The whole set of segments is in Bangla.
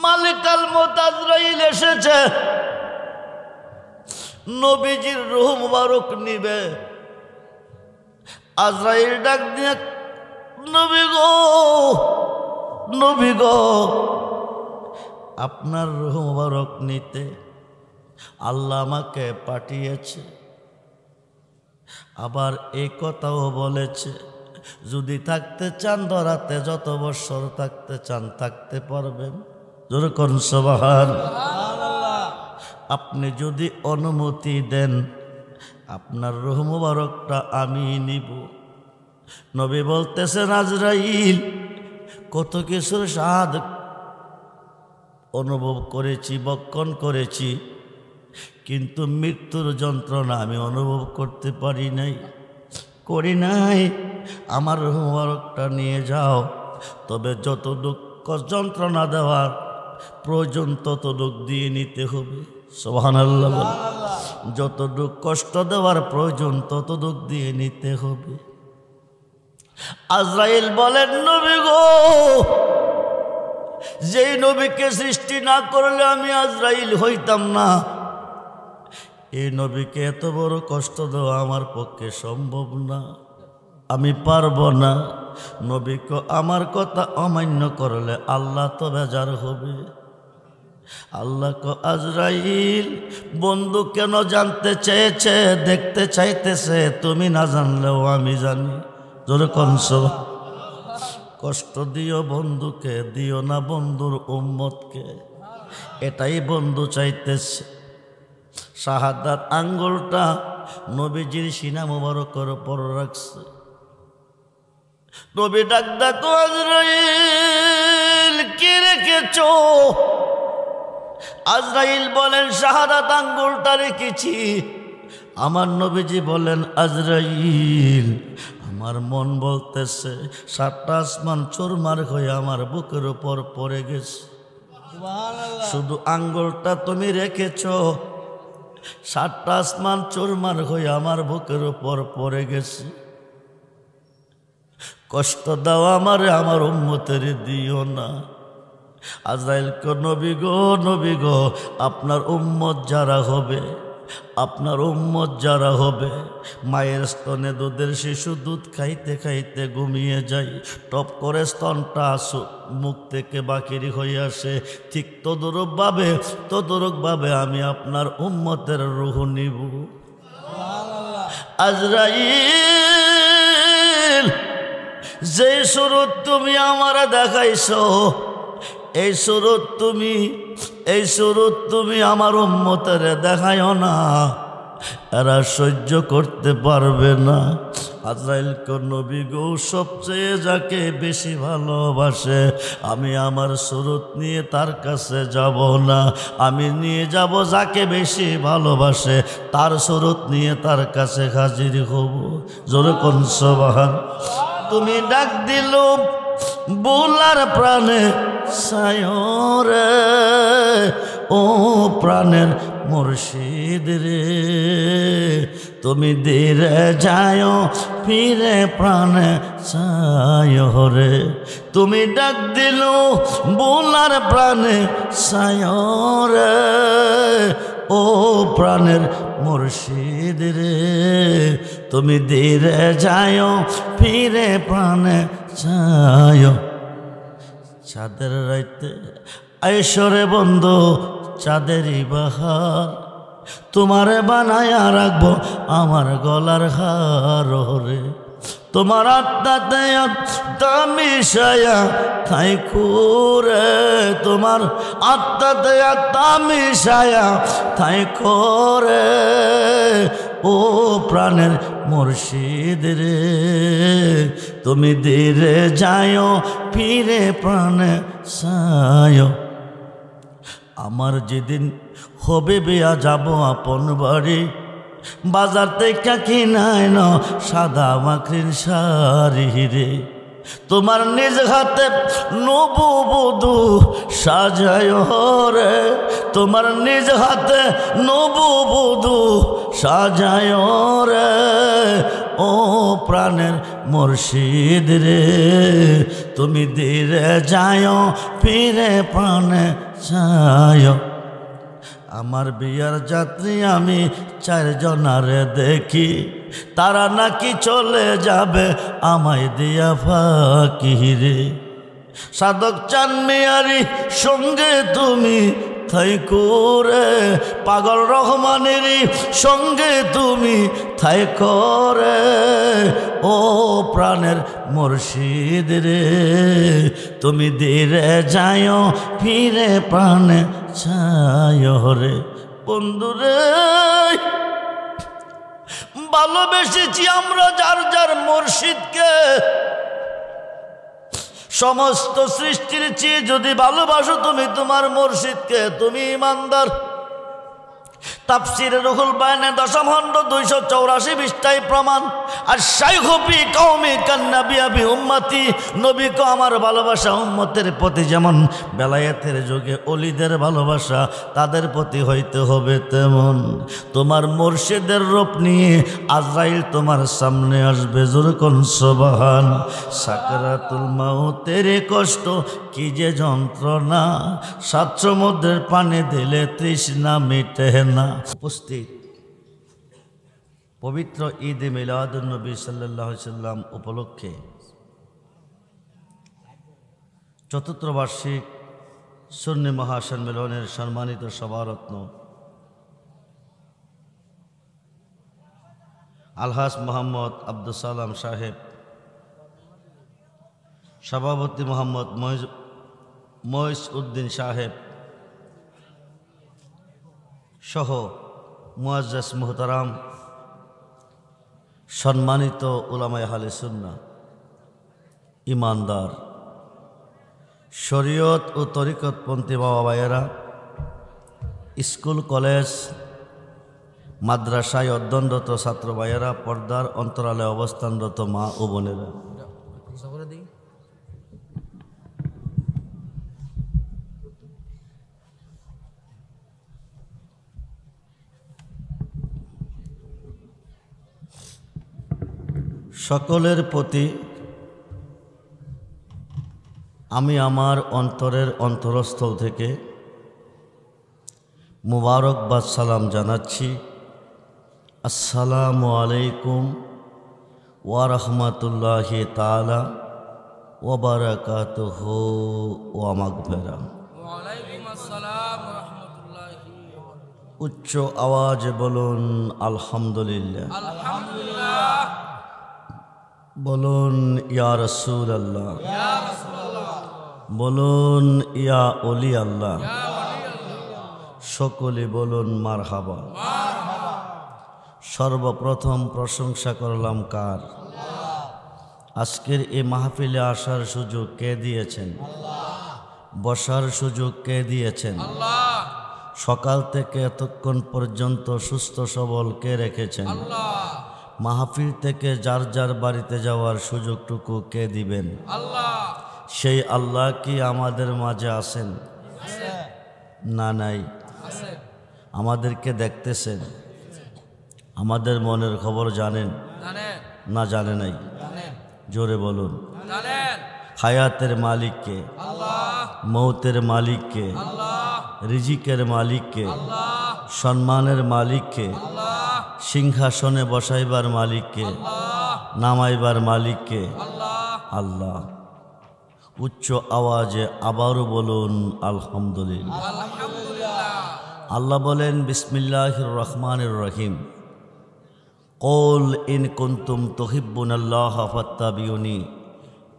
মালিকাল মউত আজরাইল এসেছে, নবীজির রূহ মুবারক নিবে। আজরাইল ডাক দিয়ে, নবী গো, নবী গো, আপনার রূহ মুবারক নিতে আল্লাহ আমাকে পাঠিয়েছে। আবার এই কথাও বলেছে, যদি থাকতে চান ধরাতে যত বছর থাকতে চান থাকতে পারবেন। জোরে কোন সুবহানাল্লাহ। আপনি যদি অনুমতি দেন আপনার রূহ মুবারকটা আমি নিব। নবী বলতেছেন, আজরাইল কত কিছুর স্বাদ অনুভব করেছি, বক্ষণ করেছি, কিন্তু মৃত্যুর যন্ত্রণা আমি অনুভব করতে পারি নাই, করি নাই। আমার রূহ মুবারকটা নিয়ে যাও, তবে যতটুকু যন্ত্রণা দেওয়ার প্রয়োজন ততটুকু দিয়ে নিতে হবে। সুবহানাল্লাহ। যতটুকু কষ্ট দেওয়ার প্রয়োজন ততটুকু দিয়ে নিতে হবে। আজরাইল বলেন, নবী গো, যেই নবীকে সৃষ্টি না করলে আমি আজরাইল হইতাম না, এই নবীকে এত বড় কষ্ট দেওয়া আমার পক্ষে সম্ভব না, আমি পারবো না। নবীকে আমার কথা অমান্য করলে আল্লাহ তো বেজার হবে। আল্লাহ কো, আজরাইল বন্ধু কেন জানতে চেয়েছে, দেখতে চাইতেছে, তুমি না জানলেও আমি জানি। জোরে কোন সুবহানাল্লাহ। কষ্ট দিও বন্ধুকে, দিও না বন্ধুর উম্মতকে, এটাই বন্ধু চাইতেছে। শাহাদাত আঙ্গুলটা নবীজির সিনা মুবারকের উপর রাখছে। নবী ডাক দেখো, আজরাইল কি রেখেছো? আজরাইল বলেন, শাহাদাত আঙ্গুলটা রেখেছি। আমার নবীজি বলেন, আজরাইল আমার মন বলতেছে 7টা আসমান চুরমার হয়ে আমার বুকের উপর পড়ে গেছে। শুধু আঙ্গুলটা তুমি রেখেছো, 7টা আসমান চুরমার হয়ে আমার বুকের উপর পড়ে গেছে। কষ্ট দাও আমারে, আমার উম্মতের দিও না। আজরাইল কো, নবী গো, নবী গো, আপনার উম্মত যারা হবে, আপনার উম্মত যারা হবে, মায়ের স্তনে দুধের শিশু দুধ খাইতে খাইতে ঘুমিয়ে যায়, টপ করে স্তনটা মুখ থেকে বাকিরি হয়ে আসে, ঠিক তদরূপভাবে আমি আপনার উম্মতের রূহ নিব। আজরাইল যে সুরত তুমি আমার দেখাইছো, এই সুরত তুমি আমার উম্মতের দেখায়ও না, এরা সহ্য করতে পারবে না। আজরাইল কো, নবী গো, সবচেয়ে যাকে বেশি ভালোবাসে, আমি আমার সুরত নিয়ে তার কাছে যাব না, আমি নিয়ে যাব যাকে বেশি ভালোবাসে, তার সুরত নিয়ে তার কাছে হাজির হব। জোরে কোন সুবহানাল্লাহ। তুমি ডাক দিল বুলার প্রাণে সায়রে, ও প্রাণের মুর্শিদ রে, তুমি ধীরে যায় ফিরে প্রাণে সায়রে। তুমি ডাক দিল বুলার প্রাণে সায়রে, ও প্রাণের মুর্শিদ রে, তুমি ধীরে যায় ফিরে প্রাণে চায়। চাঁদের রাইতে আইসরে বন্ধু চাঁদেরই বাহার, তোমারে বানায়া রাখবো আমার গলার হার রে। তোমার আত্মাতে আত্মা মিশায়া থাই খুরে, তোমার আত্মাতে আত্মা মিশায়া থাই করে, ও প্রাণের মুর্শিদ রে, তুমি ধীরে যায় ফিরে প্রাণে সায়। আমার যেদিন হবে বিয়া যাব আপন বাড়ি, বাজার থেকে কিনাই ন সাদা মাকড়ির শাড়ি রে, তোমার নিজ হাতে নববধূ সাজায় রে, তোমার নিজ হাতে নববধূ সাজায় রে, ও প্রাণের মুর্শিদ রে, তুমি ধীরে যায় ফিরে প্রাণে চায়। আমার বিয়ার যাত্রী আমি 4 জনারে দেখি, তারা নাকি চলে যাবে আমায় দিয়া ফাঁকি রে। সাধক চান মিয়ারি সঙ্গে তুমি থাইকো রে, পাগল রহমানেরই সঙ্গে তুমি থাইকো রে। ও প্রাণের মুর্শিদ রে, তুমি ধীরে যাও ফিরে প্রাণে ছায় রে। বন্ধুরে, ভালোবেসেছি আমরা যার যার মুর্শিদকে, সমস্ত সৃষ্টির চেয়ে যদি ভালোবাসো তুমি তোমার মুর্শিদকে, তুমি ঈমানদার। তাফসীরে রুহুল বায়ানে 10ম খণ্ড 284 পৃষ্ঠায় প্রমাণ। আর শাইখু ফি কওমি কান্নাবি আবি উম্মতি, নবীকে আমার ভালোবাসা উম্মতের প্রতি যেমন বেলায়েতের যুগে ওলিদের ভালোবাসা তাদের প্রতি হইতে হবে, তেমন তোমার মুর্শিদের রূপ নিয়ে আজরাইল তোমার সামনে আসবে। জোরে কোন সুবহান। সাকরাতুল মাউতের কষ্ট কি যে যন্ত্রণা, 7 সমুদ্রের পানি দিলে তৃষ্ণা মিটে না। উপস্থিত পবিত্র ঈদ মিলাদুন নবী সাল্লাল্লাহু আলাইহি সাল্লাম উপলক্ষে ৪র্থ বার্ষিক সুন্নি মহাসম্মেলনের সম্মানিত সভারত্ন আলহাজ মোহাম্মদ আব্দুল সালাম সাহেব, সভাপতি মোহাম্মদ মইস উদ্দিন সাহেব সহ মুআজ্জাজ মুহতারাম সম্মানিত উলামায়ে আহলে সুন্নাহ, ইমানদার, শরীয়ত ও তরিকতপন্থী বাবা ভাইয়েরা, স্কুল কলেজ মাদ্রাসায় অধ্যয়নরত ছাত্র ভাইয়েরা, পর্দার অন্তরালে অবস্থানরত মা ও বোনেরা, সকলের প্রতি আমি আমার অন্তরের অন্তরস্থল থেকে মুবারকবাদ সালাম জানাচ্ছি। আসসালামু আলাইকুম ওয়া রাহমাতুল্লাহি তাআলা ওয়া বারাকাতুহু ওয়া মাগফিরাহ। ওয়া আলাইকুম আসসালাম ওয়া রাহমাতুল্লাহি ওয়া বারাকাতুহু। উচ্চ আওয়াজে বলুন আলহামদুলিল্লাহ। আলহামদুলিল্লাহ। বলুন ইয়া রাসূলুল্লাহ। ইয়া রাসূলুল্লাহ। বলুন ইয়া ওলি আল্লাহ। ইয়া ওলি আল্লাহ। সকলে বলুন মারহাবা। মারহাবা। সর্বপ্রথম প্রশংসা করলাম কার? আল্লাহ। আজকের এই মাহফিলে আসার সুযোগ কে দিয়েছেন? আল্লাহ। বসার সুযোগ কে দিয়েছেন? আল্লাহ। সকাল থেকে এতক্ষণ পর্যন্ত সুস্থ সবল কে রেখেছেন? আল্লাহ। মাহফিল থেকে যার যার বাড়িতে যাওয়ার সুযোগটুকু কে দিবেন? আল্লাহ। সেই আল্লাহ কি আমাদের মাঝে আছেন? না নাই? আমাদেরকে দেখতেছেন, আমাদের মনের খবর জানেন না জানে নাই? জোরে বলুন। হায়াতের মালিককে, মৌতের মালিককে, রিজিকের মালিককে, সম্মানের মালিককে, সিংহাসনে বসাইবার মালিককে, নামাইবার মালিককে আল্লাহ। উচ্চ আওয়াজে আবারও বলুন আলহামদুলিল্লাহ। আল্লাহ বলেন বিসমিল্লাহির রহমানির রহিম, কুল ইন কুনতুম তুহিব্বুনাল্লাহ ফাত্তাবিউনি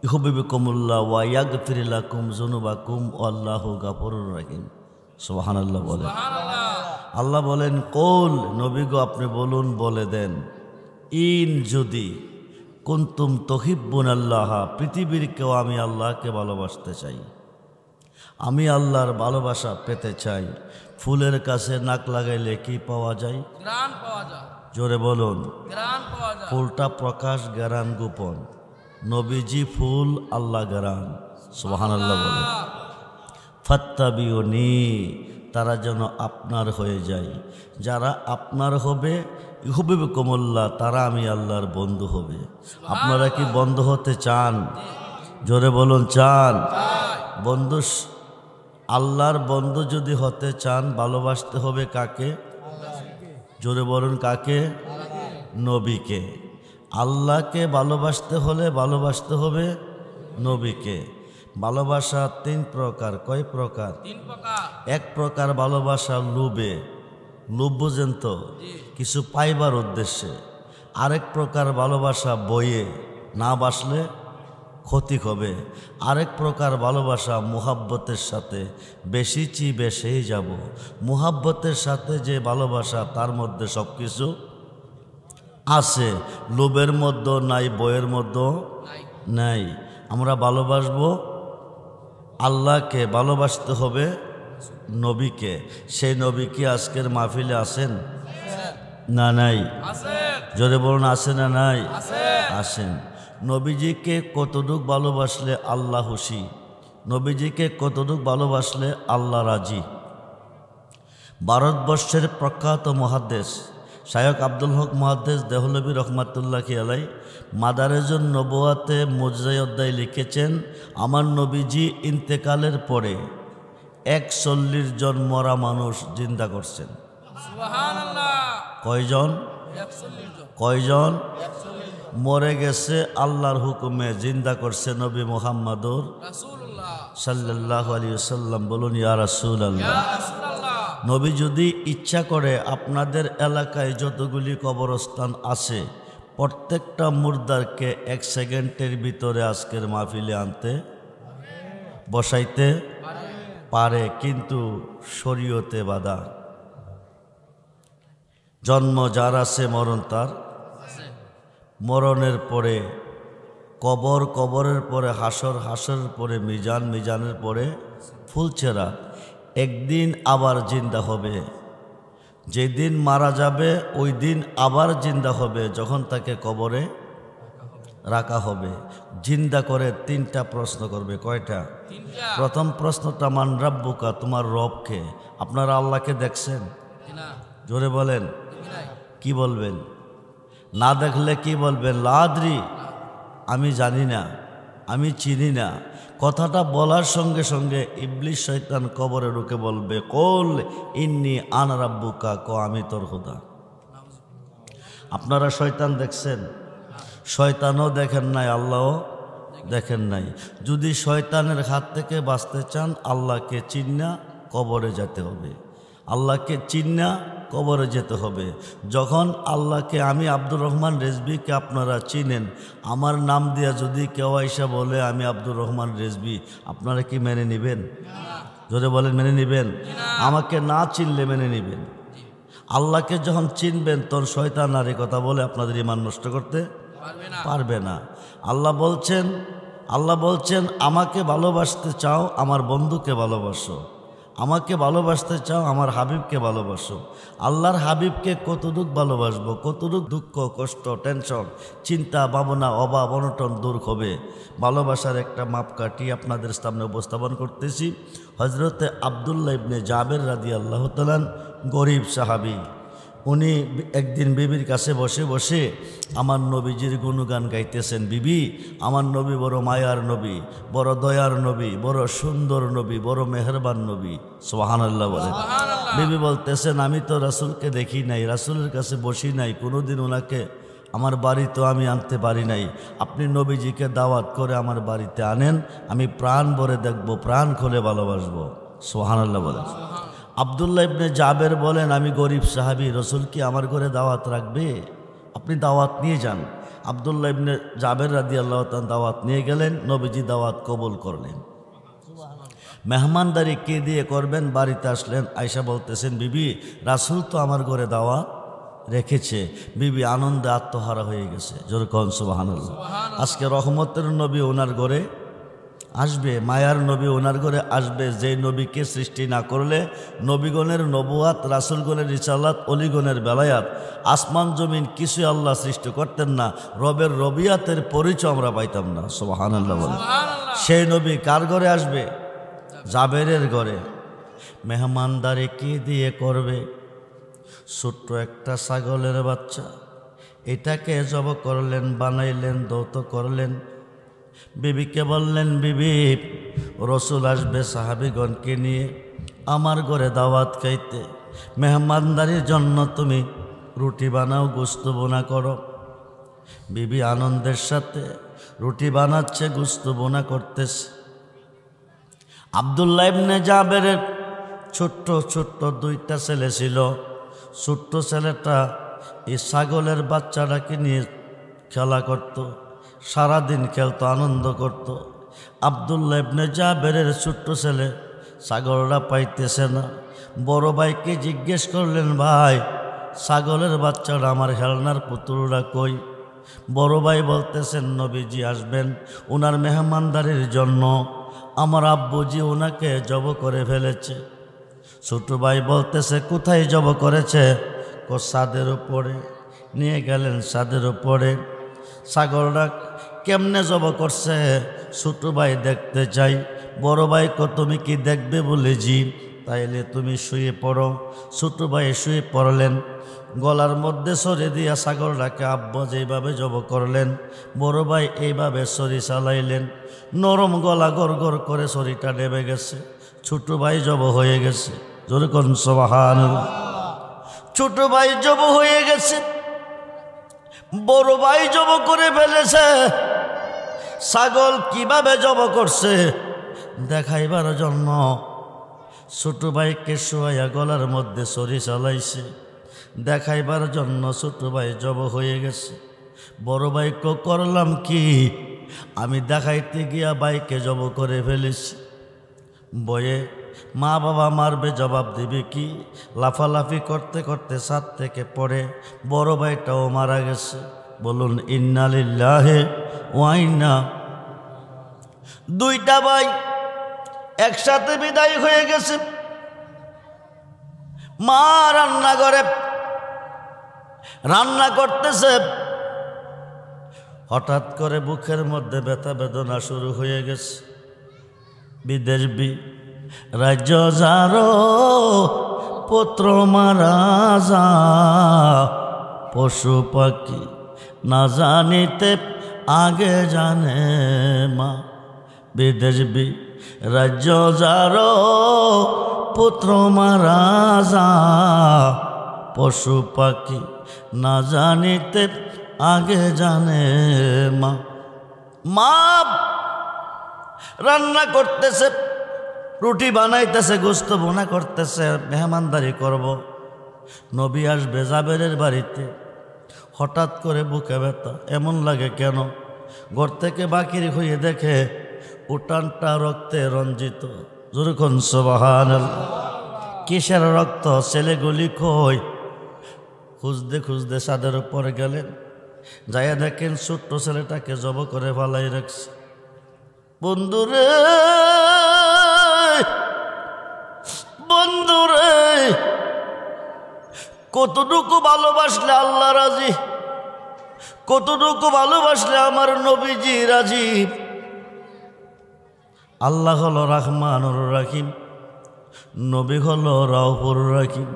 ইউহিব্বুকুমুল্লাহ ওয়া ইয়াগফির লাকুম যুনুবাকুম ওয়াল্লাহু গাফুরুর রহিম। সুবহানাল্লাহ বলেন। আল্লাহ বলেন কুল, নবী গো আপনি বলুন, বলে দেন, ইন যদি কুনতুম তুহিব্বুনাল্লাহ, পৃথিবীর কেউ আমি আল্লাহকে ভালোবাসতে চাই, আমি আল্লাহর ভালোবাসা পেতে চাই। ফুলের কাছে নাক লাগাইলে কি পাওয়া যায়? ঘ্রাণ পাওয়া যায়। জোরে বলুন। ঘ্রাণ পাওয়া যায়। ফুলটা প্রকাশ, ঘ্রাণ গোপন। নবীজি ফুল, আল্লাহ ঘ্রাণ। সুবহানাল্লাহ বলেন। ফাত্তাবিউনি, তারা যেন আপনার হয়ে যায়। যারা আপনার হবে ইউহিব্বুকুমুল্লাহ, তারা আমি আল্লাহর বন্ধু হবে। আপনারা কি বন্ধু হতে চান? জোরে বলুন চান? বন্ধু আল্লাহর বন্ধু যদি হতে চান ভালোবাসতে হবে কাকে? জোরে বলুন কাকে? নবীকে। আল্লাহকে ভালোবাসতে হলে ভালোবাসতে হবে নবীকে। ভালোবাসা তিন প্রকার। কয় প্রকার? এক প্রকার ভালোবাসা লোভে, লোভ বুঝেন তো, কিছু পাইবার উদ্দেশ্যে। আরেক প্রকার ভালোবাসা বইয়ে, না বাসলে ক্ষতি হবে। আরেক প্রকার ভালোবাসা মুহাব্বতের সাথে, বেশি চিবে সেই যাব। মুহাব্বতের সাথে যে ভালোবাসা তার মধ্যে সব কিছু আছে, লোভের মধ্যে নাই, বইয়ের মধ্যে নাই। আমরা ভালোবাসবো আল্লাহকে, ভালোবাসতে হবে নবীকে। সেই নবী কি আজকের মাহফিলে আছেন না নাই? জোরে বলুন আছে না নাই? আসেন। নবীজিকে কতটুক ভালোবাসলে আল্লাহ খুশি, নবীজিকে কতটুক ভালোবাসলে আল্লাহ রাজি। ভারতবর্ষের প্রখ্যাত মুহাদ্দিস শায়খ আব্দুল হক মুহাদ্দিস দেহলভী রহমাতুল্লাহি আলাই মাদারেজুন নবুয়াতে মুজজাই অধ্যায় লিখেছেন, আমার নবীজি ইন্তেকালের পরে ৪১ জন মরা মানুষ জিন্দা করছেন। কয়জন? কয়জন মরে গেছে আল্লাহর হুকুমে, জিন্দা করছে নবী মুহাম্মদুর সাল্লাল্লাহু আলাইহি ওয়াসাল্লাম। বলুন ইয়া রাসূলুল্লাহ। নবী যদি ইচ্ছা করে আপনাদের এলাকায় যতগুলি কবরস্থান আছে প্রত্যেকটা মুর্দারকে ১ সেকেন্ডের ভিতরে আজকের মাহফিলে আনতে বসাইতে পারে, কিন্তু শরীয়তে বাধা। জন্ম যার আছে মরণ তার, মরণের পরে কবর, কবরের পরে হাসর, হাসরের পরে মিজান, মিজানের পরে ফুলছেরা। একদিন আবার জিন্দা হবে। যেদিন মারা যাবে ওই দিন আবার জিন্দা হবে, যখন তাকে কবরে রাখা হবে। জিন্দা করে ৩টা প্রশ্ন করবে। কয়টা? প্রথম প্রশ্নটা মান রাব্বুকা, তোমার রবকে। আপনারা আল্লাহকে দেখছেন? জোরে বলেন। কি বলবেন? না দেখলে কি বলবেন? লা আদরি, আমি জানি না, আমি চিনি না। কথাটা বলার সঙ্গে সঙ্গে ইবলিস শয়তান কবরে ঢুকে বলবে, কুল ইন্নী আনা রাব্বুকা, ক আমি তোর খোদা। আপনারা শয়তান দেখছেন? শয়তানও দেখেন নাই, আল্লাহও দেখেন নাই। যদি শয়তানের হাত থেকে বাঁচতে চান আল্লাহকে চিন্না কবরে যেতে হবে, আল্লাহকে চিন্না কবরে যেতে হবে। যখন আল্লাহকে, আমি আব্দুর রহমান রেজবিকে আপনারা চিনেন, আমার নাম দিয়া যদি কেউ আইসা বলে আমি আব্দুর রহমান রেজবি, আপনারা কি মেনে নেবেন? জোরে বলেন, মেনে নেবেন? আমাকে না চিনলে মেনে নেবেন। আল্লাহকে যখন চিনবেন তখন শয়তান আর এই কথা বলে আপনাদের ঈমান নষ্ট করতে পারবে না। আল্লাহ বলছেন আমাকে ভালোবাসতে চাও আমার বন্ধুকে ভালোবাসো, আমাকে ভালোবাসতে চাও আমার হাবিবকে ভালোবাসো। আল্লাহর হাবিবকে কতটুক ভালোবাসবো, কতটুক দুঃখ কষ্ট টেনশন চিন্তা ভাবনা অভাব অনটন দূর হবে। ভালোবাসার একটা মাপকাঠি আপনাদের সামনে উপস্থাপন করতেছি। হজরতে আব্দুল্লাহ ইবনে জাবের রাদিয়াল্লাহু তাআলা গরিব সাহাবী, উনি একদিন বিবির কাছে বসে বসে আমার নবীজির গুণগান গাইতেছেন। বিবি, আমার নবী বড় মায়ার নবী, বড় দয়ার নবী, বড় সুন্দর নবী, বড় মেহেরবান নবী। সুবহানাল্লাহ বলেন। বিবি বলতেছেন আমি তো রাসূলকে দেখি নাই, রাসূলের কাছে বসি নাই, কোনোদিন ওনাকে আমার বাড়িতে আমি আনতে পারি নাই। আপনি নবীজিকে দাওয়াত করে আমার বাড়িতে আনেন, আমি প্রাণ ভরে দেখব, প্রাণ খুলে ভালোবাসবো। সুবহানাল্লাহ বলেন। আব্দুল্লাহ ইবনে জাবের বলেন আমি গরিব সাহাবী, রসুল কি আমার ঘরে দাওয়াত রাখবে? আপনি দাওয়াত নিয়ে যান। আব্দুল্লাহ ইবনে জাবের রাদিয়াল্লাহু তাআলা দাওয়াত নিয়ে গেলেন, নবীজি দাওয়াত কবুল করলেন। মেহমানদারি কে দিয়ে করবেন? বাড়িতে আসলেন, আয়েশা বলতেছেন বিবি রাসূল তো আমার ঘরে দাওয়াত রেখেছে। বিবি আনন্দে আত্মহারা হয়ে গেছে। জোরে কোন সুবহানাল্লাহ। আজকে রহমতের নবী ওনার ঘরে আসবে, মায়ার নবী ওনার ঘরে আসবে। যে নবীকে সৃষ্টি না করলে নবীগণের নবুয়াত, রাসূলগণের রিসালাত, অলিগণের বেলায়াত, আসমান জমিন কিছুই আল্লাহ সৃষ্টি করতেন না। রবের রবিয়াতের পরিচয় আমরা পাইতাম না। সুবহানাল্লাহ বলে। সেই নবী কার ঘরে আসবে? জাবেরের ঘরে। মেহমানদারি কি দিয়ে করবে? ছোট্ট একটা ছাগলের বাচ্চা, এটাকে জব করলেন, বানাইলেন, দৌত করলেন। বিবিকে বললেন, বিবি রসুল আসবে সাহাবীগণকে নিয়ে আমার ঘরে দাওয়াত খাইতে, মেহমানদারির জন্য তুমি রুটি বানাও, গোস্ত বোনা করো। বিবি আনন্দের সাথে রুটি বানাচ্ছে, গোস্ত বোনা করতেছে। আব্দুল্লাহ ইবনে জাবেরের ছোট্ট ছোট্ট দুইটা ছেলে ছিল। ছোট্ট ছেলেটা এই ছাগলের বাচ্চাটাকে নিয়ে খেলা করত, সারাদিন খেলতো, আনন্দ করত। আব্দুল্লাহ ইবনে জাবেরের ছোট্ট ছেলে ছাগলটা পাইতেছে না। বড় ভাইকে জিজ্ঞেস করলেন, ভাই ছাগলের বাচ্চাটা আমার খেলনার পুতুলটা কই? বড় ভাই বলতেছেন, নবীজি আসবেন, ওনার মেহমানদারির জন্য আমার আব্বুজি ওনাকে জব করে ফেলেছে। ছোট ভাই বলতেছে, কোথায় জব করেছে? ছাদের উপরে নিয়ে গেলেন। ছাদের উপরে ছাগলটা কেমনে জব করছে ছোট ভাই দেখতে চাই। বড় ভাই তুমি কি দেখবে বলে, জি, তাইলে তুমি শুয়ে পড়ো। ছোট ভাই শুয়ে পড়লেন, গলার মধ্যে সরে দিয়া ছাগলটাকে আব্বা যেভাবে জব করলেন, বড় ভাই এইভাবে সরি চালাইলেন। নরম গলা গড় গড় করে সরিটা নেমে গেছে, ছোট ভাই জব হয়ে গেছে। জোরে কোন সুবহানাল্লাহ। ছোট ভাই জব হয়ে গেছে, বড় ভাই জব করে ফেলেছে। ছাগল কিভাবে জব করছে দেখাইবার জন্য ছোট ভাইকে শোয়াইয়া গলার মধ্যে সরি চালাইছে, দেখাইবার জন্য ছোট ভাই জব হয়ে গেছে। বড় ভাইকে করলাম কি, আমি দেখাইতে গিয়া ভাইকে জব করে ফেলেছি। বয়ে মা বাবা মারবে, জবাব দিবে কি? লাফালাফি করতে করতে ছাদ থেকে পড়ে বড় ভাইটাও মারা গেছে। বলুন ইন্না লিল্লাহি ওয়া ইন্না। দুইটা ভাই একসাথে বিদায় হয়ে গেছে। মা রান্নাঘরে রান্না করতেছে, হঠাৎ করে বুকের মধ্যে ব্যথা বেদনা শুরু হয়ে গেছে। বিদেশ রাজ্য যারো পুত্র মারা যা, পশু পাখি না জানিতে আগে জানে মা। বিদেশ রাজ্য যারো পুত্র মারা যা, পশু পাখি না জানিতে আগে জানে মা। মা রান্না করতেছে, রুটি বানাইতেছে, গোস্ত বোনা করতেছে, মেহমানদারি করব। নবী আসবে জাবেরের বাড়িতে। হঠাৎ করে বুকে ব্যথা, এমন লাগে কেন? ঘর থেকে বাকির হয়ে দেখে উঠানটা রক্তে রঞ্জিত। যেরকম সুবহানাল্লাহ। কিসের রক্ত? ছেলেগুলি কই? খুঁজতে খুঁজতে ছাদের উপর গেলেন, যাইয়া দেখেন ছোট্ট ছেলেটাকে জব করে ফালাই রাখছে। বন্ধুরে বন্ধুরে, কতটুকু ভালোবাসলে আল্লাহ রাজি, কতটুকু ভালোবাসলে আমার নবীজি রাজি। আল্লাহ হলো রহমানুর রহিম, নবী হলো রাউফুর রহিম।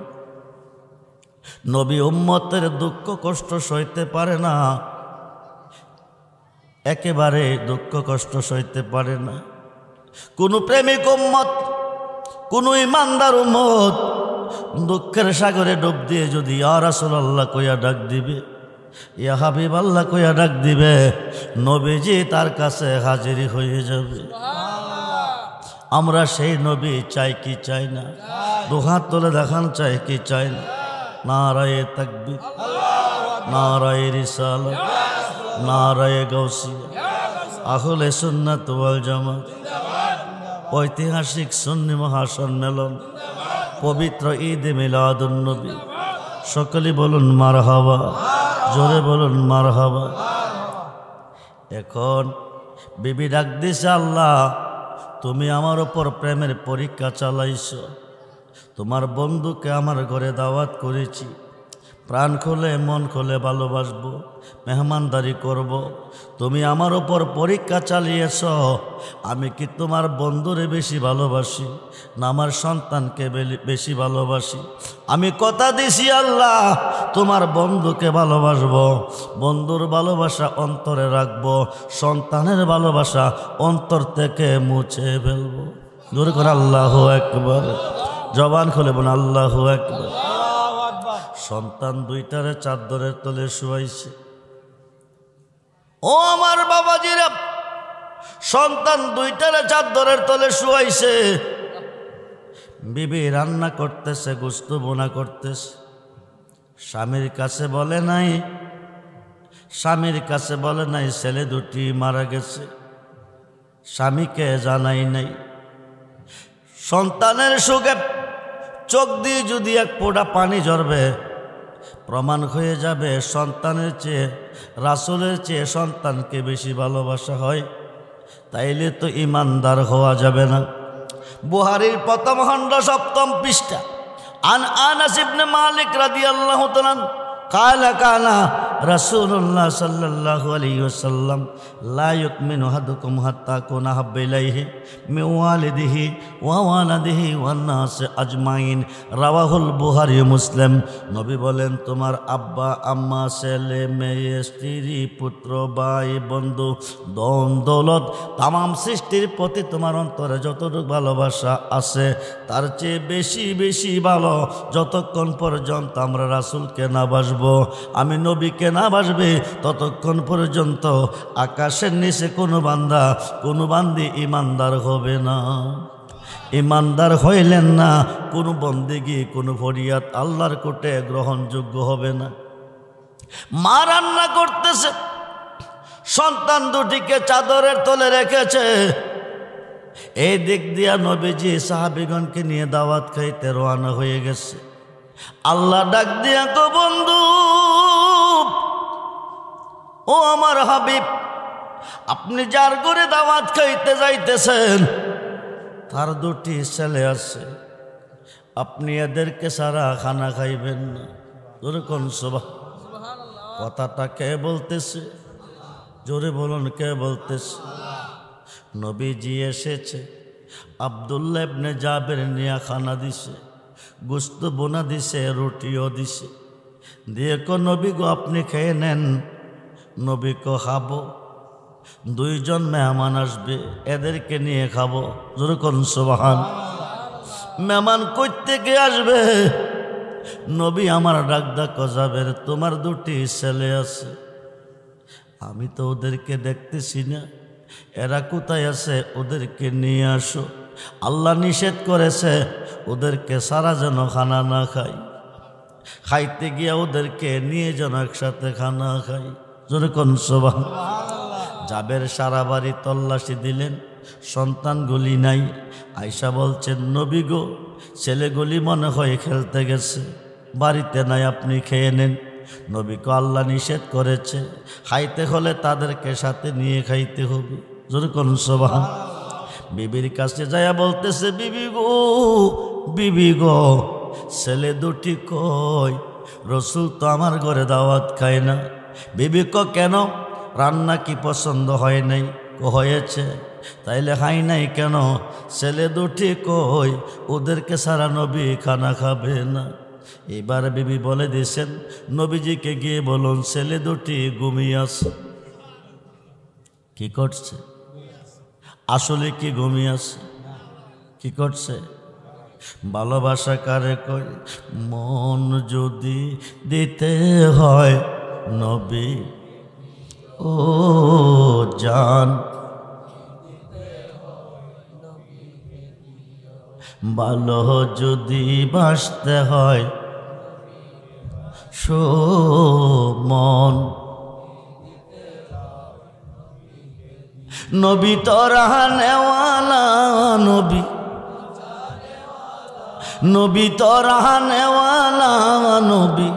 নবী উম্মতের দুঃখ কষ্ট সইতে পারে না, একেবারে দুঃখ কষ্ট সইতে পারে না। কোন প্রেমিক উম্মত, কোন ইমানদার উম্মত দুঃখের সাগরে ডুব দিয়ে যদি ইয়া রাসূলুল্লাহ কইয়া ডাক দিবে, ইয়া হাবিবাল্লাহ কইয়া ডাক দিবে, নবীজি তার কাছে হাজির হয়ে যাবে। আমরা সেই নবী চাই কি চাই না? দুহাত তুলে দেখান, চাই কি চাই না? নারায়ে তাকবীর, নারায়ে রিসালাত, নারায়ে গাউসিয়া, আহলে সুন্নাত ওয়াল জামাত। ঐতিহাসিক সুন্নি মহাসম্মেলন, পবিত্র ঈদে মিলাদুন নবী। সকলে বলুন মারহাবা, জোরে বলুন মারহাবা। এখন বিবি ডাক দিছে, আল্লাহ তুমি আমার ওপর প্রেমের পরীক্ষা চালাইছ। তোমার বন্ধুকে আমার ঘরে দাওয়াত করেছি, প্রাণ খুলে মন খুলে ভালোবাসবো, মেহমানদারি করব। তুমি আমার ওপর পরীক্ষা চালিয়েছ, আমি কি তোমার বন্ধুরে বেশি ভালোবাসি না আমার সন্তানকে বেশি ভালোবাসি? আমি কথা দিছি আল্লাহ, তোমার বন্ধুকে ভালোবাসবো, বন্ধুর ভালোবাসা অন্তরে রাখবো, সন্তানের ভালোবাসা অন্তর থেকে মুছে ফেলবো। জোরে করে আল্লাহু আকবার, জবান খুলে বলুন আল্লাহু আকবার। সন্তান দুইটারে চাদরের তলে শুয়াইছে। ও আমার বাবাজিরা, সন্তান দুইটারে চাদরের তলে শুয়াইছে। বিবি রান্না করতেছে, গোশত বোনা করতেছে। স্বামীর কাছে বলে নাই, স্বামীর কাছে বলে নাই ছেলে দুটি মারা গেছে, স্বামীকে জানাই নাই। সন্তানের সুখে চোখ দিয়ে যদি এক ফোঁটা পানি ঝরবে, প্রমাণ হয়ে যাবে সন্তানের চেয়ে, রাসূলের চেয়ে সন্তানকে বেশি ভালোবাসা হয়। তাইলে তো ইমানদার হওয়া যাবে না। বুহারীর প্রথম খণ্ড 7ম পৃষ্ঠা। আন আনাস ইবনে মালিক রাদিয়াল্লাহু তাআলা কালা কানা রাসূলুল্লাহ সাল্লাল্লাহু আলাইহি ওয়াসাল্লাম লা ইউমিনু আহাদুকুম হাত্তা কুনা হাব্বা ইলাইহি মিন ওয়ালিদিহি ওয়া ওয়ালাদিহি ওয়ান নাস আজমাইন, রাওয়াহুল বুখারী মুসলিম। নবী বলেন, তোমার আব্বা আম্মা, ছেলে মেয়ে, স্ত্রী পুত্র ভাই বন্ধু ধন দৌলত তামাম সৃষ্টির প্রতি তোমার অন্তরে যতটুকু ভালোবাসা আছে, তার চেয়ে বেশি বেশি ভালো যতক্ষণ পর্যন্ত আমরা রাসূলকে না বাসবো, আমি নবীকে না বাসবে, ততক্ষণ পর্যন্ত আকাশের নিচে কোনো বান্দা কোনো বান্দি ইমানদার হবে না। ইমানদার হইলেন না, কোনো বন্দেগী কোনো ফরিয়াদ আল্লাহর কোটে গ্রহণযোগ্য হবে না। মা রান্না করতেছে, সন্তান দুটিকে চাদরের তলে রেখেছে। এই দিক দিয়া নবীজি সাহাবীগণকে নিয়ে দাওয়াত খাইতে রওনা হয়ে গেছে। আল্লাহ ডাক দিয়া কো, বন্ধু ও আমার হাবিব, আপনি যার ঘরে দাওয়াত খাইতে যাইতেছেন তার দুটি ছেলে আছে, আপনি এদেরকে সারা খানা খাইবেন না। যেরকম সুবহানাল্লাহ। কথাটা কে বলতেছে? জোরে বলুন, কে বলতেছে? নবীজি এসেছে, আব্দুল্লাহ ইবনে জাবের নিয়া খানা দিছে, গোশত বোনা দিছে, রুটিও দিছে। দিয়ে কো, নবী গো আপনি খেয়ে নেন। নবী কো, খাবো, দুইজন মেহমান আসবে, এদেরকে নিয়ে খাবো। যেরকম সুবহান। মেহমান কই থেকে আসবে? নবী আমার ডাক জাবের, তোমার দুটি ছেলে আছে, আমি তো ওদেরকে দেখতেছি না, এরা কোথায় আছে? ওদেরকে নিয়ে আসো। আল্লাহ নিষেধ করেছে ওদেরকে সারা যেন খানা না খাই, খাইতে গিয়া ওদেরকে নিয়ে যেন একসাথে খানা খাই। যেরকম সুবহানাল্লাহ। জাবের সারা বাড়ি তল্লাশি দিলেন, সন্তানগুলি নাই। আয়সা বলছেন, নবী গো, ছেলেগুলি মনে হয় খেলতে গেছে, বাড়িতে নাই, আপনি খেয়ে নেন। নবীকে আল্লাহ নিষেধ করেছে, খাইতে হলে তাদেরকে সাথে নিয়ে খাইতে হবে। যেরকম সুবহানাল্লাহ। বিবির কাছে যায়া বলতেছে, বিবি গো, বিবি গো, ছেলে দুটি কই? রসুল তো আমার ঘরে দাওয়াত খায় না। বিবি কো, কেন? রান্না কি পছন্দ হয় নাই? হয়েছে। তাইলে খাই নাই কেন? ছেলে দুটি কই? ওদেরকে সারা নবী খানা খাবে না। এবার বিবি বলে দিয়েছেন, নবীজিকে গিয়ে বলুন ছেলে দুটি ঘুমিয়ে আছে। কি করছে? আসলে কি ঘুমিয়ে আছে? কি করছে? ভালোবাসা কারে কয়? মন যদি দিতে হয় নবী ও জান, ভালো যদি বাসতে হয় মন, নবী তো রাহানেওয়ালা, নবী নবী তো রাহানেওয়ালা, নবী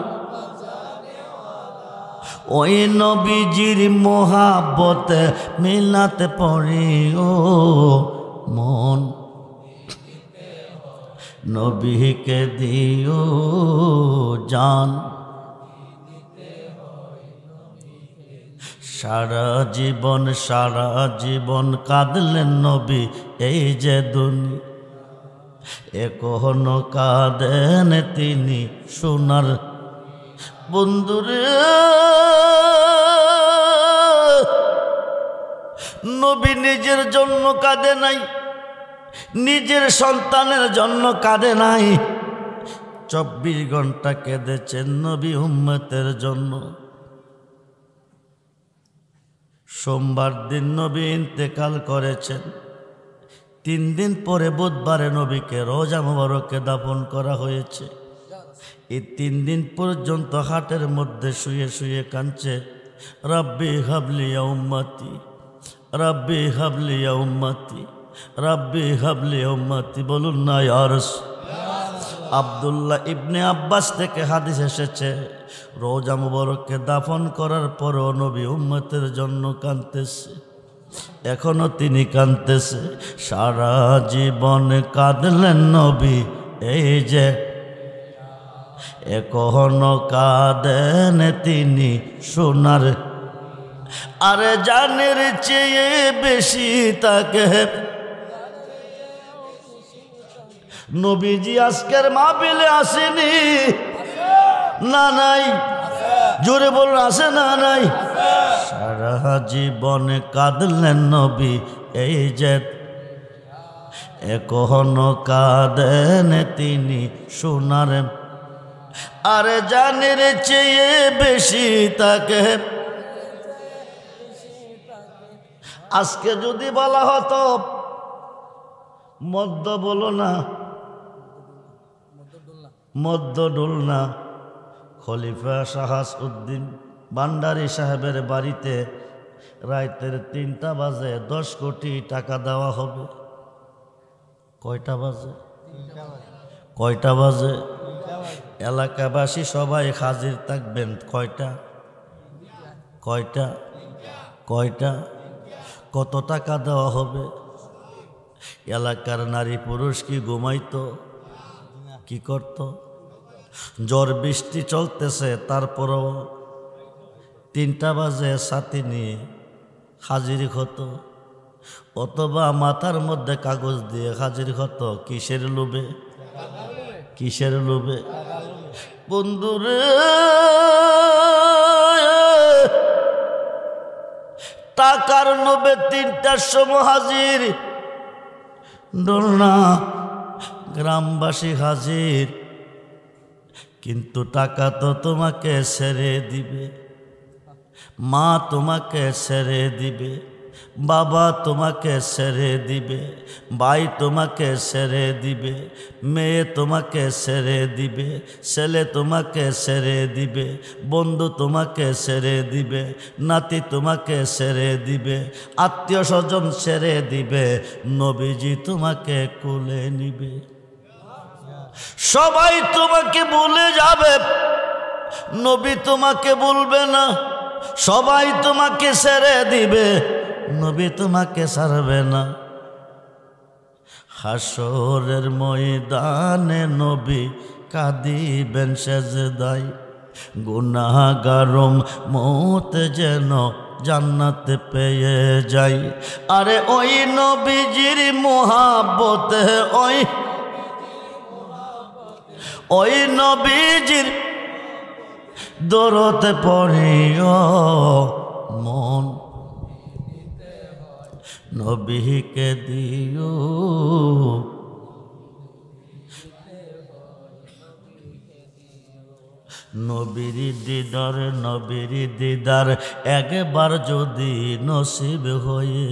ওই নবীজির মোহাব্বতে মিলাতে পড়ি ও মন, নবীকে দিও জান। সারা জীবন কাঁদলেন নবী এই যে দুনিয়া এখনো কাঁদেন তিনি সোনার বন্ধুরে নবী নিজের জন্য কাঁদে নাই নিজের সন্তানের জন্য কাঁদে নাই 24 ঘন্টা কেঁদেছেন নবী উম্মতের জন্য সোমবার দিন নবী ইন্তেকাল করেছেন 3 দিন পরে বুধবারে নবীকে রোজা মুবারকে দাফন করা হয়েছে এই 3 দিন পর্যন্ত হাটের মধ্যে শুয়ে শুয়ে কাঁদছে রব্বি হাবলি ইয়া উম্মতি রব্বি হাবলি ইয়া উম্মতি রব্বি হাবলি ইয়া উম্মতি বলুন না ইয়া রাসূল আব্দুল্লাহ ইবনে আব্বাস থেকে হাদিস এসেছে রোজা মুবারককে দাফন করার পরও নবী উম্মতের জন্য কাঁদতেছে এখনো তিনি কাঁদতেছে সারা জীবন কাঁদলেন নবী এই যে এখনো কাঁদেন তিনি সোনার আরে জানের চেয়ে বেশি তাকে নবীজি আজকের মাহফিলে আসেনি না নাই জোরে বলুন আসে না নাই সারা জীবনে কাঁদলেন নবী এই যে এখনো কাঁদেন তিনি সোনার আরে জানের চেয়ে বেশি তাকে আজকে যদি বলা হতো মদ্য বলো না মদ্য ডুলনা খলিফা শাহাস উদ্দিন ভান্ডারী সাহেবের বাড়িতে রাতের 3টা বাজে 10 কোটি টাকা দেওয়া হবে কয়টা বাজে কয়টা বাজে এলাকাবাসী সবাই হাজির থাকবেন কয়টা কয়টা কয়টা কত টাকা দেওয়া হবে এলাকার নারী পুরুষ কি ঘুমাইতো কি করত ঝড় বৃষ্টি চলতেছে তারপরও 3টা বাজে ছাতি নিয়ে হাজির হতো অথবা মাথার মধ্যে কাগজ দিয়ে হাজির হতো কিসের লোভে কিসের লোভে বন্ধুরে টাকার লোভে 3টার সময় হাজির ডোলনা গ্রামবাসী হাজির কিন্তু টাকা তো তোমাকে ছেড়ে দিবে মা তোমাকে ছেড়ে দিবে বাবা তোমাকে ছেড়ে দিবে ভাই তোমাকে ছেড়ে দিবে মেয়ে তোমাকে ছেড়ে দিবে ছেলে তোমাকে ছেড়ে দিবে বন্ধু তোমাকে ছেড়ে দিবে নাতি তোমাকে ছেড়ে দিবে আত্মীয় স্বজন ছেড়ে দিবে নবীজি তোমাকে কোলে নিবে সবাই তোমাকে ভুলে যাবে নবী তোমাকে ভুলবে না সবাই তোমাকে ছেড়ে দিবে নবী তোমাকে ছাড়বে না হাসরের ময়দানে নবী কাঁদিবেন সেজদায় গুনাহগারম মৌত যেন জান্নাতে পেয়ে যাই আরে ওই নবীজির মোহাব্বতে ওই নবীজির দরতে পড়িও মন নবীকে দিও নবীর দিদার একবার যদি নসিব হয়ে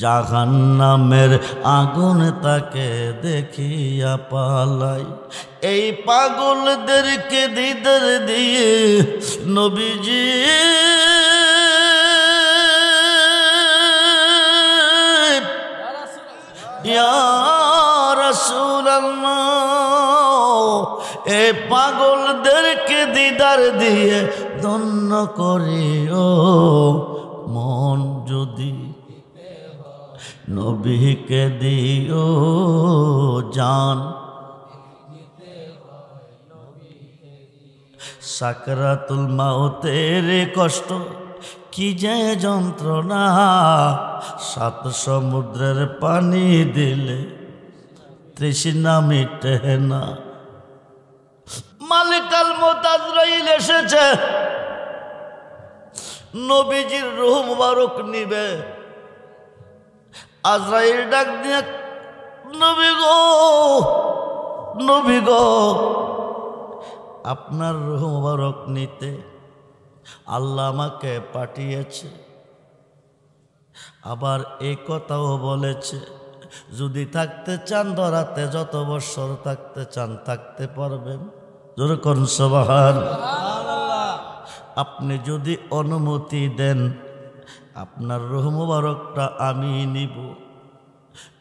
জাহান্নামের আগুন তাকে দেখিয়া পালাই এই পাগলদেরকে দিদার দিয়ে নবীজি ইয়া রাসূলুল্লাহ এই পাগলদেরকে দিদার দিয়ে ধন্য করিও মন যদি নবীকে দিও জান সাকরাতুল মাউতের কষ্ট কি যে যন্ত্রণা, 7 সমুদ্রের পানি দিলে তৃষ্ণা মিটে না। মালিকাল মউত আজরাইল এসেছে, নবীজির রূহ মুবারক নিবে। আজরাইল ডাক দিয়ে, নবী গো, নবী গো, আপনার রূহ মুবারক নিতে আল্লাহ আমাকে পাঠিয়েছে। আবার এই কথাও বলেছে, যদি থাকতে চান ধরাতে যত বছর থাকতে চান থাকতে পারবেন। জোরে করুন সুবহানাল্লাহ। আপনি যদি অনুমতি দেন আপনার রূহ মুবারকটা আমি নিব।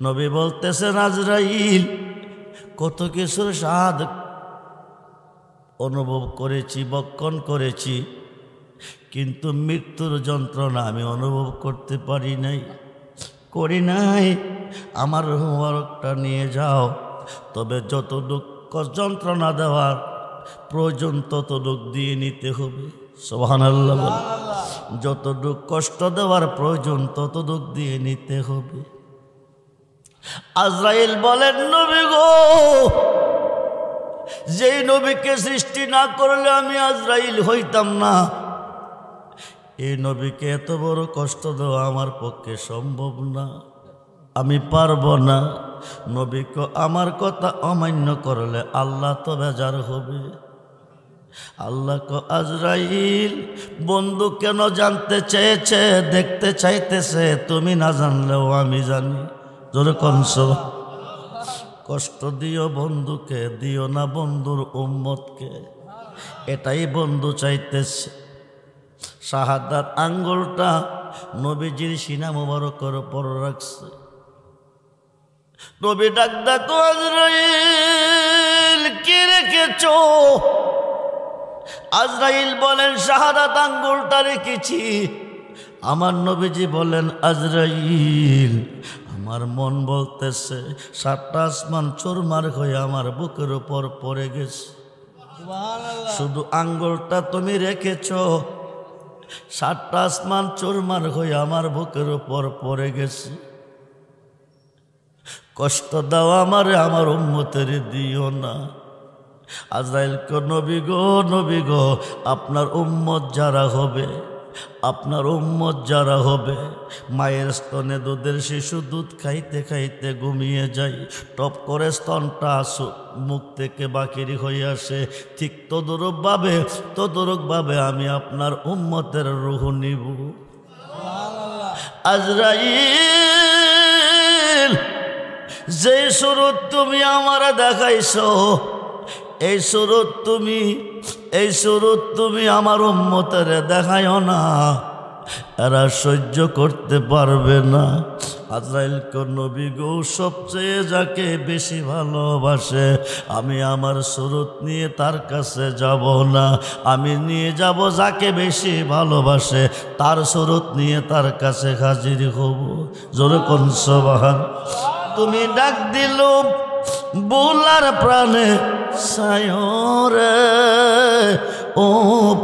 নবী বলতেছেন, আজরাইল কত কিছুর স্বাদ অনুভব করেছি, বক্ষণ করেছি, কিন্তু মৃত্যুর যন্ত্রণা আমি অনুভব করতে পারি নাই, করি নাই। আমার রূহ মুবারকটা নিয়ে যাও, তবে যতটুকু যন্ত্রণা দেওয়ার প্রয়োজন ততটুকু দিয়ে নিতে হবে। সুবহানাল্লাহ। যতটুকু কষ্ট দেওয়ার প্রয়োজন ততটুকু দিয়ে নিতে হবে। আজরাইল বলেন, নবী গো, যেই নবীকে সৃষ্টি না করলে আমি আজরাইল হইতাম না, এই নবীকে এত বড় কষ্ট দেওয়া আমার পক্ষে সম্ভব না, আমি পারব না। নবীকে আমার কথা অমান্য করলে আল্লাহ তো বেজার হবে। আল্লাহ কো, আজরাইল বন্ধু কেন জানতে চেয়েছে, দেখতে চাইতেছে, তুমি না জানলেও আমি জানি। জোরে কনস, কষ্ট দিও বন্ধুকে, দিও না বন্ধুর উম্মতকে, এটাই বন্ধু চাইতেছে। শাহাদাত আঙ্গুলটা নবীজির সিনা মুবারকের উপর রাখছে। নবী ডাক ডাকো, আজরাইল কি রেখেছো? আজরাইল বলেন, শাহাদাত আঙ্গুলটা রেখেছি। আমার নবীজি বলেন, আজরাইল আমার মন বলতেছে 7টা আসমান চুরমার হয়ে আমার বুকের উপর পড়ে গেছে। শুধু আঙ্গুলটা তুমি রেখেছো, 7টা আসমান চুরমার হয়ে আমার বুকের উপর পড়ে গেছে। কষ্ট দাও আমারে, আমার উম্মতের দিও না। আজরাইল কো, নবী গো, নবী গো, আপনার উম্মত যারা হবে, আপনার উম্মত যারা হবে, মায়ের স্তনে দুধের শিশু দুধ খাইতে খাইতে ঘুমিয়ে যায়, টপ করে স্তনটা মুখ থেকে বাকিরি হয়ে আসে, ঠিক তদরূপভাবে আমি আপনার উম্মতের রূহ নিব। আজরাইল যে সুরত তুমি আমারে দেখাইছো, এই সুরত তুমি আমার উম্মতের দেখায়ও না, এরা সহ্য করতে পারবে না। আজরাইল কো, নবী গো, সবচেয়ে যাকে বেশি ভালোবাসে, আমি আমার সুরত নিয়ে তার কাছে যাব না, আমি নিয়ে যাব যাকে বেশি ভালোবাসে, তার সুরত নিয়ে তার কাছে হাজির হব। জোরে কোন সুবহানাল্লাহ। তুমি ডাক দিল বুলার প্রাণে সায়রে, ও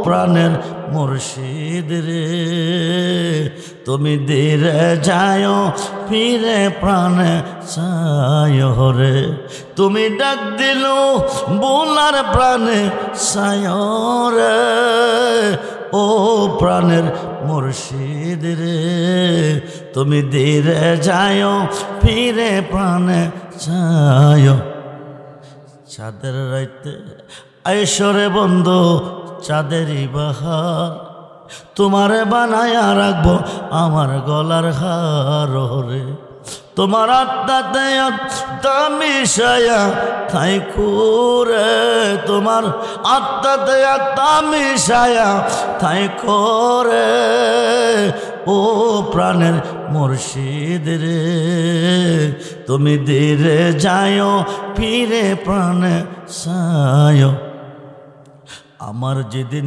প্রাণের মুর্শিদ রে, তুমি ধীরে যায় ফিরে প্রাণে সায়রে। তুমি ডাক দিল বুলার প্রাণে সায়রে, ও প্রাণের মুর্শিদ রে, তুমি ধীরে যায় ফিরে প্রাণে চায়। চাঁদের রাইতে আইসরে বন্ধু, চাঁদেরই বাহার, তোমারে বানায়া রাখবো আমার গলার হার রে। তোমার আত্মাতে আত্মা মিশায়া থাই খুরে, তোমার আত্মাতে আত্মা মিশায়া থাই করে, ও প্রাণের মুর্শিদ রে, তুমি ধীরে যায় ফিরে প্রাণে সায়। আমার যেদিন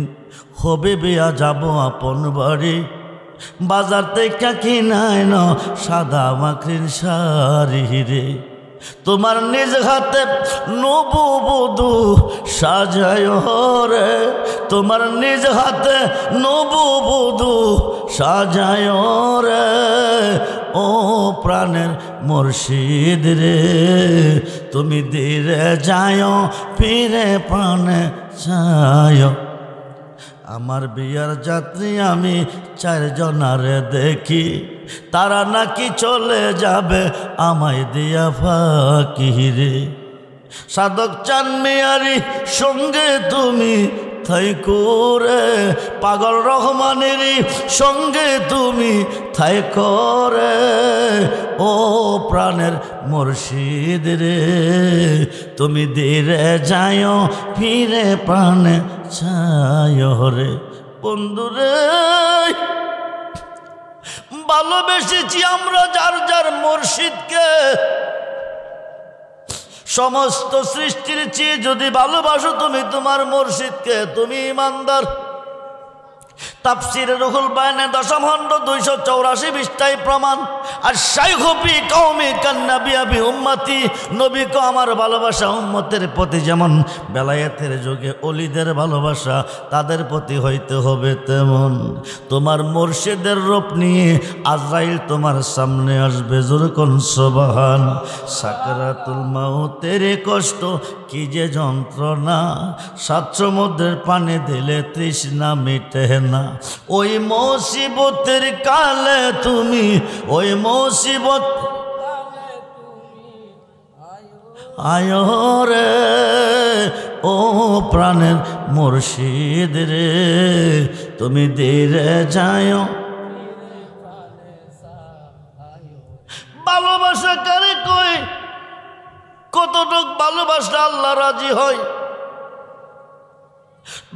হবে বিয়া যাব আপন বাড়ি, বাজার থেকে কিনাই ন সাদা মাকড়ির শাড়ি রে, তোমার নিজ হাতে নববধূ সাজায় রে, তোমার নিজ হাতে নববধূ সাজায় রে, ও প্রাণের মুর্শিদ রে, তুমি ধীরে যায় ফিরে প্রাণে যায়। আমার বিয়ার যাত্রী আমি 4 জনারে দেখি, তারা নাকি চলে যাবে আমায় দিয়া ফাঁকি রে। সাধক চান মিয়ারি সঙ্গে তুমি থাইকো রে, পাগল রহমানেরই সঙ্গে তুমি থাইকো রে, ও প্রাণের মুর্শিদ রে, তুমি ধীরে যায় ফিরে প্রাণে ছায় রে। বন্ধুরে ভালোবেসেছি আমরা যার যার মুর্শিদকে, সমস্ত সৃষ্টির চেয়ে যদি ভালোবাসো তুমি তোমার মুর্শিদকে, তুমি ইমানদার। তাফসিরে রুহুল বায়ানে 10ম খণ্ড 284 পৃষ্ঠায় প্রমাণ। আর শাইখু ফি কওমি কান্নাবি আবি উম্মতি, নবীকে আমার ভালোবাসা উম্মতের প্রতি যেমন বেলায়েতের যুগে ওলিদের ভালোবাসা তাদের প্রতি হইতে হবে, তেমন তোমার মুর্শিদের রূপ নিয়ে আজরাইল তোমার সামনে আসবে। জোরে কোন সুবহান। সাকরাতুল মাউতের কষ্ট কি যে যন্ত্রণা, 7 সমুদ্রের পানি দিলে তৃষ্ণা মিটে না। ওই মুসিবতের কালে তুমি, ওই মুসিবত আয়ো রে, ও প্রাণের মুর্শিদ রে, তুমি ধীরে যায়। ভালোবাসা কারে কই, কতটুক ভালোবাসা আল্লাহ রাজি হয়।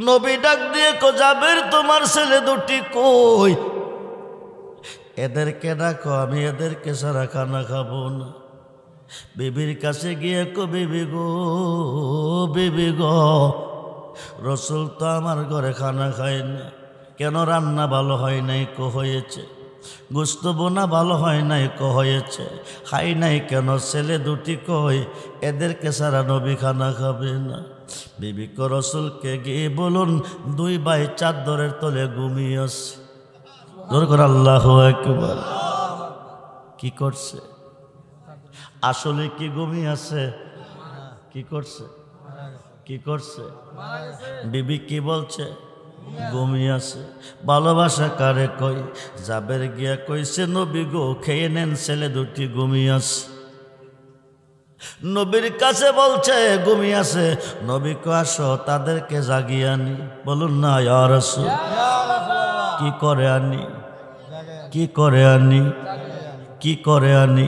নবী ডাক দিয়ে কো জাবের তোমার ছেলে দুটি কই, এদেরকে ডাকো আমি এদেরকে সারা খানা খাবো না। বিবির কাছে গিয়ে কো বিবি গো, বিবি গো, রসুল তো আমার ঘরে খানা খায় না, কেন রান্না ভালো হয় নাই? কো হয়েছে। গোস্ত বোনা ভালো হয় নাই? কো হয়েছে। খাই নাই কেন? ছেলে দুটি কই এদেরকে সারা নবী খানা খাবে না। বিবি কো রসুলকে গিয়ে বলুন 2 ভাই চাদরের তলে ঘুমিয়ে আছে। জোর করে আল্লাহু আকবার। কি করছে? আসলে কি ঘুমিয়ে আছে? কি করছে? কি করছে? বিবি কি বলছে? ঘুমিয়ে আছে। ভালোবাসা কারে কই? জাবের গিয়া কইছে নবী গো খেয়ে নেন, ছেলে দুটি ঘুমিয়ে আছে। নবীর কাছে বলছে ঘুমিয়ে আছে। নবী কো আসো তাদেরকে জাগিয়ে আনি। বলুন না ইয়া রাসূল। কি করে আনি? কি করে আনি? কি করে আনি?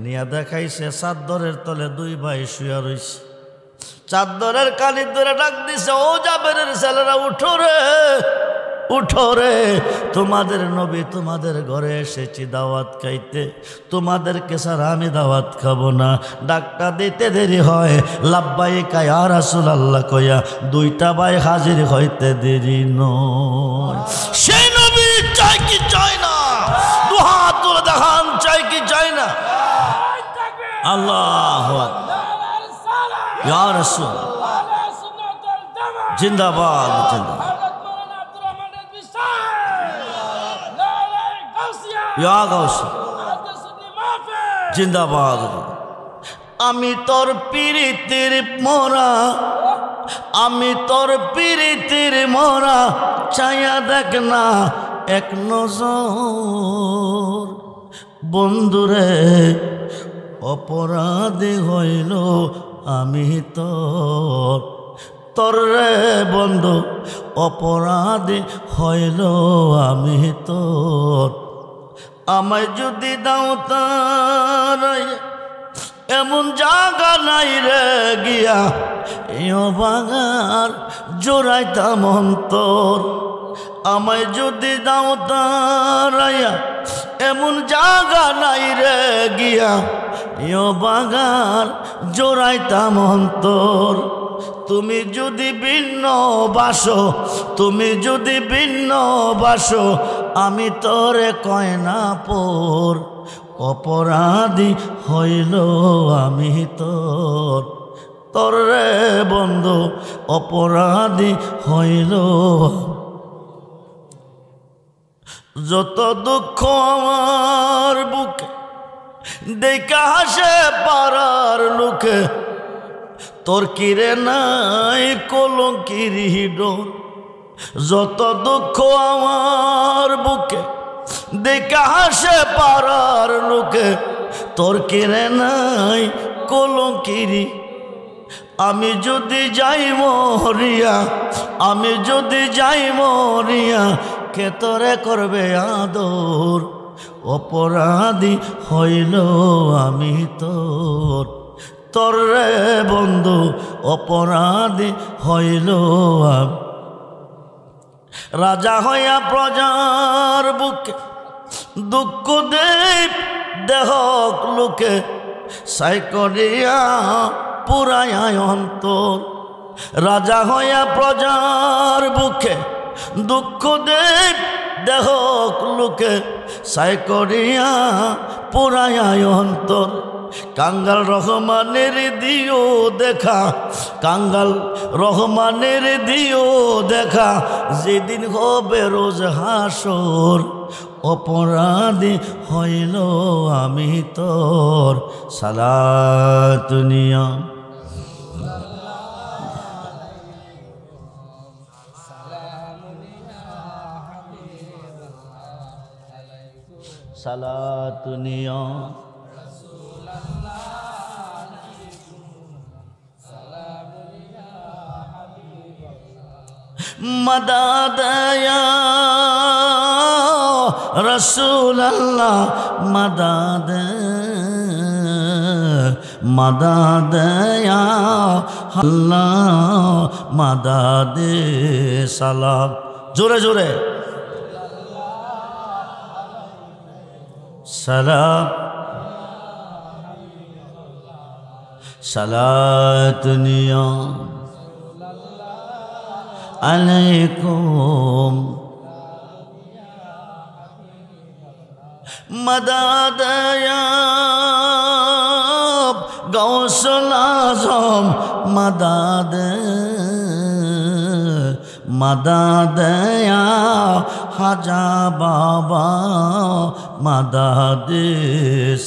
নিয়া দেখাইছে চাদরের তলে 2 ভাই শুয়া রইছে। চাদরের কানি ধরে ডাক দিছে, ও জাবেরের ছেলেরা উঠো রে, উঠো রে, তোমাদের নবী তোমাদের ঘরে এসেছি দাওয়াত খাইতে, তোমাদেরকে ছাড়া আমি দাওয়াত খাবো না। ডাকটা দিতে দেরি হয়, লাব্বাইকা ইয়া রাসূলুল্লাহ কইয়া 2টা ভাই হাজির হইতে দেরি নয়। সেই নবী চাই কি চাই না? 2 হাত তুলে দেখান, চাই কি চাই না? আল্লাহু আকবার। ইয়া রাসূল জিন্দাবাদ, জিন্দাবাদ। ইয়া গাউস জিন্দাবাদ। আমি তোর পীরিতের মরা, আমি তোর পীরিতের মরা, চায়া দেখ না এক নজর। বন্ধুরে অপরাধী হইল আমি তোর, তোর রে বন্ধু অপরাধী হইল আমি তোর। আমায় যদি দাও তার এমন জায়গা নাই রে গিয়া এও বাগার জোড়াইতাম অন্তর। আমায় যদি দাও তারাইয়া এমন জায়গা নাই রে গিয়া এও বাগার জোড়াইতাম অন্তর। তুমি যদি ভিন্ন বাসো, তুমি যদি ভিন্ন বাসো, আমি তোরে কয়না পোর। অপরাধী হইল আমি তোর, তোর রে বন্ধু অপরাধী হইল। যত দুঃখ আমার বুকে দেখা হাসে পাড়ার লোকে, তোর কিরে নাই কলঙ্কিরি ডোর। যত দুঃখ আমার বুকে দেখা হাসে পাড়ার লোকে, তোর কিরে নাই কলঙ্কিরি। আমি যদি যাই মরিয়া, আমি যদি যাই মরিয়া, কে তোরে করবে আদর। অপরাধী হইল আমি তোর, তোর রে বন্ধু অপরাধী হইল আমি। রাজা হইয়া প্রজার বুকে দুঃখ দেব দেহ লোকে, সাই করিয়া পুরায় অন্তর। রাজা হইয়া প্রজার বুকে দুঃখ দেব দেহ লোকে, সাই করিয়া পুরায় অন্তর। কাঙ্গাল রহমানের দিও দেখা, কাঙ্গাল রহমানের দিও দেখা, যেদিন হবে রোজ হাসর। অপরাধী হইল আমি তোর, সালাত নিয়ম সালাত নিয়ম मदद या रसूल अल्लाह मदद, मदद या अल्लाह मदद। सलाम जोरे जोरे सलाम सलात नियम अलैकुम मदद या गौसुल आज़म मदद, मदद या हाजा बाबा मदद।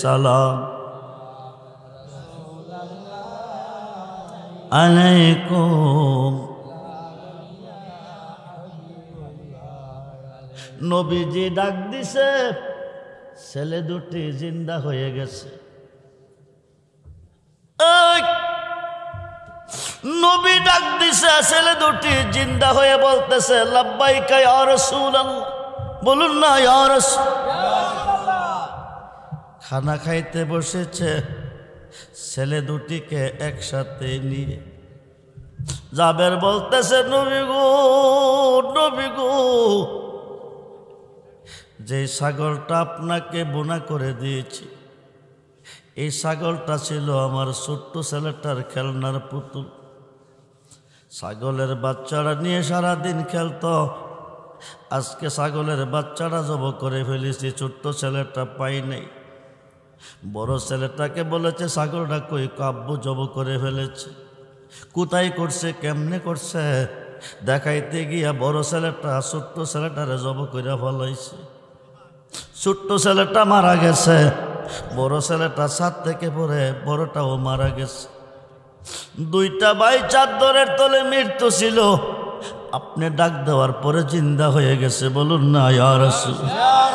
सलाम अलैकुम। নবীজি ডাক দিছে, ছেলে দুটি জিন্দা হয়ে গেছে। নবী ডাক দিছে, ছেলে দুটি জিন্দা হয়ে বলতেছে লাব্বাইকা ইয়া রাসূলুল্লাহ, বলুন না ইয়া রাসূলুল্লাহ। খানা খাইতে বসেছে, ছেলে দুটিকে একসাথে নিয়ে জাবের বলতেছে নবী গো, নবী গো, যে ছাগলটা আপনাকে বোনা করে দিয়েছি, এই ছাগলটা ছিল আমার ছোট্ট ছেলেটার খেলনার পুতুল। ছাগলের বাচ্চারা নিয়ে সারাদিন খেলতো, আজকে ছাগলের বাচ্চারা জব করে ফেলেছি, ছোট্ট ছেলেটা পাই নাই। বড় ছেলেটাকে বলেছে ছাগলটা কই, কাব্য জব করে ফেলেছে। কোথায় করছে, কেমনে করছে দেখাইতে গিয়া বড় ছেলেটা ছোট্ট ছেলেটারে জব করে ফেলাইছে। ছোট্ট ছেলেটা মারা গেছে, বড় ছেলেটা ছাদ থেকে পড়ে বড়টাও মারা গেছে। দুইটা ভাই চাদরের তলে মৃত্যু ছিল, আপনি ডাক দেওয়ার পরে জিন্দা হয়ে গেছে, বলুন না ইয়া রাসূলুল্লাহ।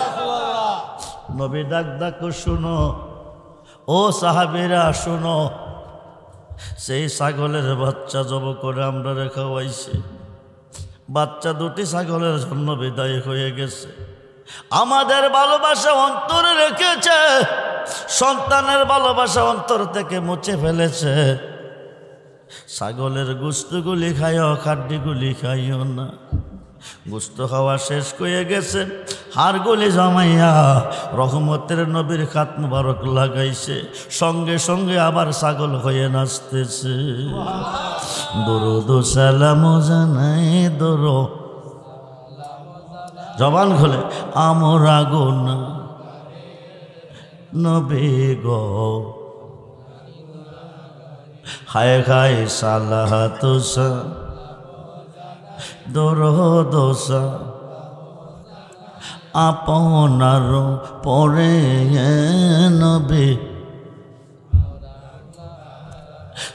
নবী ডাক ডাকো শুনো, ও সাহাবীরা শুনো, সেই ছাগলের বাচ্চা জব করে আমরা খাওয়াইছি। বাচ্চা দুটি ছাগলের জন্য বিদায় হয়ে গেছে। আমাদের ভালোবাসা অন্তরে রেখেছে, সন্তানের ভালোবাসা অন্তর থেকে মুছে ফেলেছে। ছাগলের গোশতগুলি খাইও, খাড্ডিগুলি খাইও না। গোশত খাওয়া শেষ হয়ে গেছে, হাড়গুলি জমাইয়া রহমতের নবীর খাত মুবারক লাগাইছে। সঙ্গে সঙ্গে আবার ছাগল হয়ে নাচতেছে। দরুদ সালাম জানাই দরো, জবান খুলে আমরা গুনা নবী গো হায় হায় সালাতুসা দরদোসা আপনার পরে নবী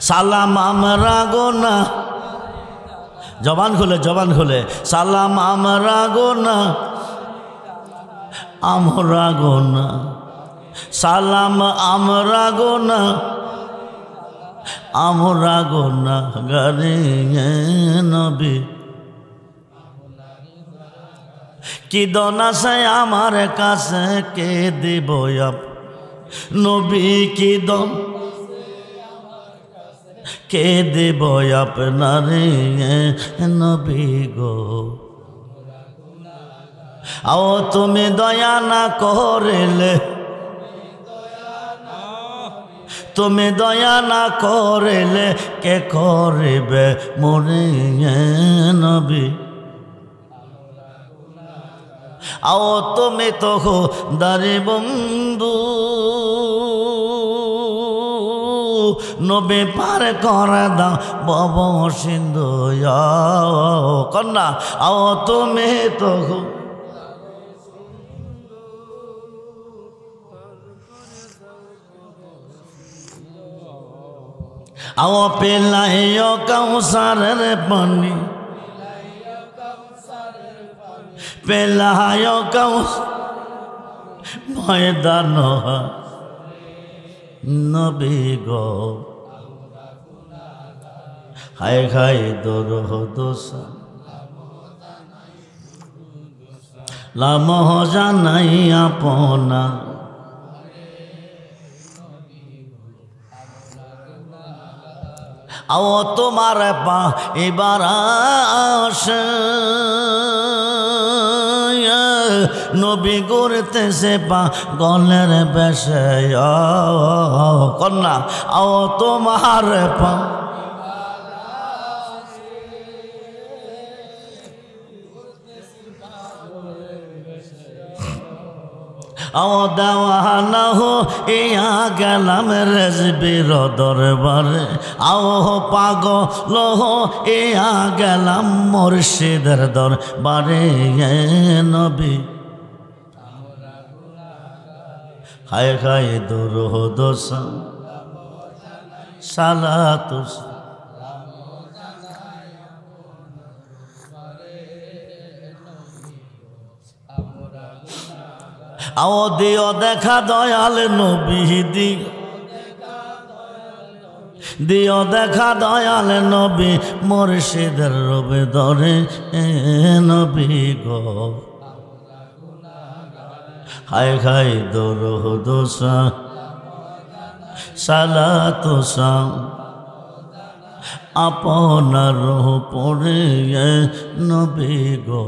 সালাম আমরা গো না জবান খুলে সালাম আমরা গো না আমরা গো না সালাম আমরা গো না আমরা গো না গারে নবী কি দনাসে আমার কাছে কে দিব নবী কি দন কে দেব আপনারে নবী গো আও তুমি দয়া না করিলে তুমি দয়া না করিলে কে করিবে মরে নবী আও তুমি তো দারি বন্ধু নবী পার করে দাও বব সিন্ধু কন্যা আও তুমি তো আও পেলাইও কাউসারের পানি পেলাইও কাউসার ময়দান নবী গো হায় হায় দরদোসা লামহ জানাই আপনা আও তোমার পা এবার আসে নবী করতেছে পা গলের বেশে কন্যা আও তোমার পা আও দেওয়ানা হো ইয়া গেলাম রেজবির দরবারে আও পাগল হো ইয়া গেলাম মুর্শিদের দরবারে নবী হায় হায় দরদোসা সালাতুসা আও দিও দেখা দয়াল নবী দিও দেখা দয়াল নবী মুর্শিদের রবে ধরে নবী গো হায় হায় দরদোসা সালাতুসা আপনার পড়ে নবী গো